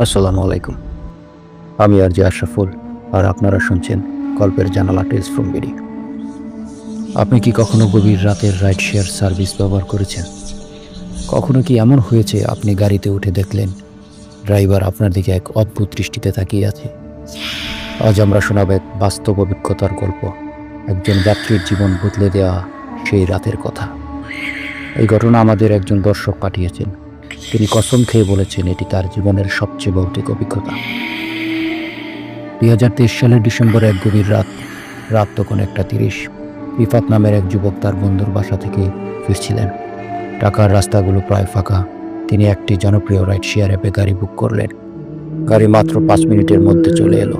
আসসালামু আলাইকুম। আমি আরজে আশরাফুল, আর আপনারা শুনছেন গল্পের জানালা টেলস ফ্রম বিডি। আপনি কি কখনো গভীর রাতের রাইড শেয়ার সার্ভিস ব্যবহার করেছেন? কখনো কি এমন হয়েছে আপনি গাড়িতে উঠে দেখলেন ড্রাইভার আপনার দিকে এক অদ্ভুত দৃষ্টিতে তাকিয়ে আছে? আজ আমরা শোনাব এক বাস্তব অভিজ্ঞতার গল্প, একজন যাত্রীর জীবন বদলে দেওয়া সেই রাতের কথা। এই ঘটনা আমাদের একজন দর্শক পাঠিয়েছেন। তিনি কসম খেয়ে বলেছেন এটি তার জীবনের সবচেয়ে ভৌতিক অভিজ্ঞতা। 2023 সালের ডিসেম্বরে এক গভীর রাত তখন 1:30। রিফাত নামের এক যুবক তার বন্ধুর বাসা থেকে ফিরছিলেন। ঢাকার রাস্তাগুলো প্রায় ফাঁকা। তিনি একটি জনপ্রিয় রাইড শেয়ার অ্যাপে গাড়ি বুক করলেন। গাড়ি মাত্র 5 মিনিটের মধ্যে চলে এলো।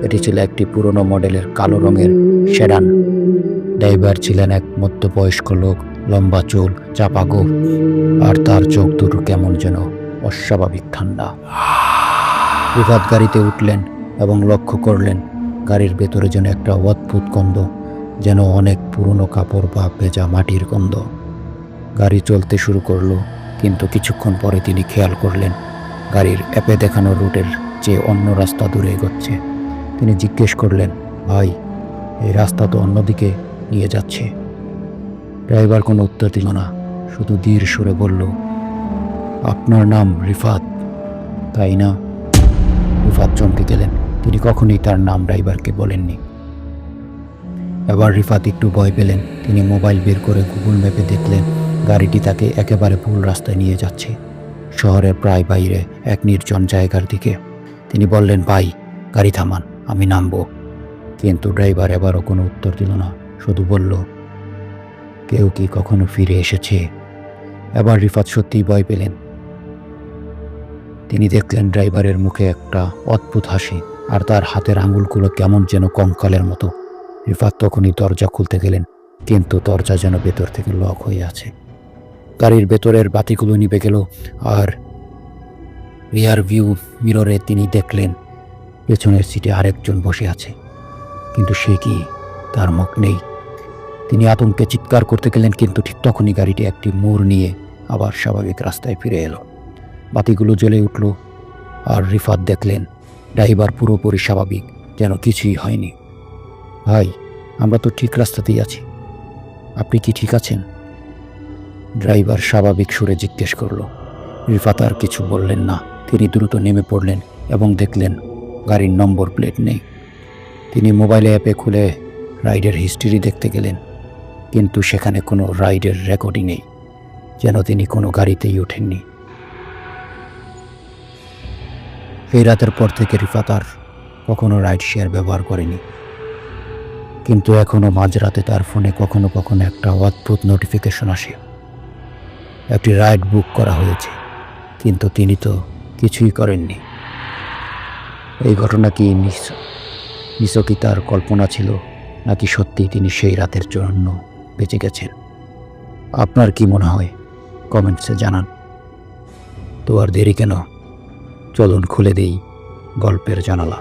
এটি ছিল একটি পুরনো মডেলের কালো রঙের সেডান। ড্রাইভার ছিলেন এক মধ্যবয়স্ক লোক, লম্বা চুল, চাপা গোঁফ, আর তার চোখ দুটো কেমন যেন অস্বাভাবিক ঠান্ডা। রিফাত গাড়িতে উঠলেন এবং লক্ষ্য করলেন গাড়ির ভেতরে যেন একটা অদ্ভুত গন্ধ, যেন অনেক পুরনো কাপড় বা ভেজা মাটির গন্ধ। গাড়ি চলতে শুরু করলো, কিন্তু কিছুক্ষণ পরে তিনি খেয়াল করলেন গাড়ির অ্যাপে দেখানো রুটের চেয়ে অন্য রাস্তা দূরে এগোচ্ছে। তিনি জিজ্ঞেস করলেন, ভাই, এই রাস্তা তো অন্যদিকে নিয়ে যাচ্ছে। ড্রাইভার কোনো উত্তর দিল না, শুধু ধীর সুরে বলল, আপনার নাম রিফাত, তাই না? রিফাত চমকে গেলেন। তিনি কখনোই তার নাম ড্রাইভারকে বলেননি। এবার রিফাত একটু ভয় পেলেন। তিনি মোবাইল বের করে গুগল ম্যাপে দেখলেন গাড়িটি তাকে একেবারে ভুল রাস্তায় নিয়ে যাচ্ছে, শহরের প্রায় বাইরে এক নির্জন জায়গার দিকে। তিনি বললেন, ভাই, গাড়ি থামান, আমি নামবো। কিন্তু ড্রাইভার এবারও কোনো উত্তর দিল না, শুধু বলল, কেউ কি কখনো ফিরে এসেছে? এবার রিফাত সত্যিই ভয় পেলেন। তিনি দেখলেন ড্রাইভারের মুখে একটা অদ্ভুত হাসি, আর তার হাতের আঙুলগুলো কেমন যেন কঙ্কালের মতো। রিফাত তখনই দরজা খুলতে গেলেন, কিন্তু দরজা যেন ভেতর থেকে লক হয়ে আছে। গাড়ির ভেতরের বাতিগুলো নিভে গেল, আর রিয়ার ভিউ মিররে তিনি দেখলেন পেছনের সিটে আরেকজন বসে আছে, কিন্তু সে কি? তার মুখ নেই। তিনি আতঙ্কে চিৎকার করতে গেলেন, কিন্তু ঠিক তখনই গাড়িটি একটি মোড় নিয়ে আবার স্বাভাবিক রাস্তায় ফিরে এলো। বাতিগুলো জ্বলে উঠল, আর রিফাত দেখলেন ড্রাইভার পুরোপুরি স্বাভাবিক, যেন কিছুই হয়নি। ভাই, আমরা তো ঠিক রাস্তাতেই আছি, আপনি কি ঠিক আছেন? ড্রাইভার স্বাভাবিক সুরে জিজ্ঞেস করল। রিফাত আর কিছু বললেন না। তিনি দ্রুত নেমে পড়লেন এবং দেখলেন গাড়ির নম্বর প্লেট নেই। তিনি মোবাইলে অ্যাপে খুলে রাইডের হিস্ট্রি দেখতে গেলেন, কিন্তু সেখানে কোনো রাইডের রেকর্ডই নেই, যেন তিনি কোনো গাড়িতেই ওঠেননি। সেই রাতের পর থেকে রিফাত আর কখনো রাইড শেয়ার ব্যবহার করেনি। কিন্তু এখনও মাঝরাতে তার ফোনে কখনো কখনো একটা অদ্ভুত নোটিফিকেশন আসে, একটি রাইড বুক করা হয়েছে, কিন্তু তিনি তো কিছুই করেননি। এই ঘটনা কি নিছকই তার কল্পনা ছিল, নাকি সত্যি তিনি সেই রাতের জন্য বেঁচে গেছেন? আপনার কি মনে হয়? কমেন্টসে জানান। তো আর দেরি কেন, চলুন খুলে দেই গল্পের জানালা।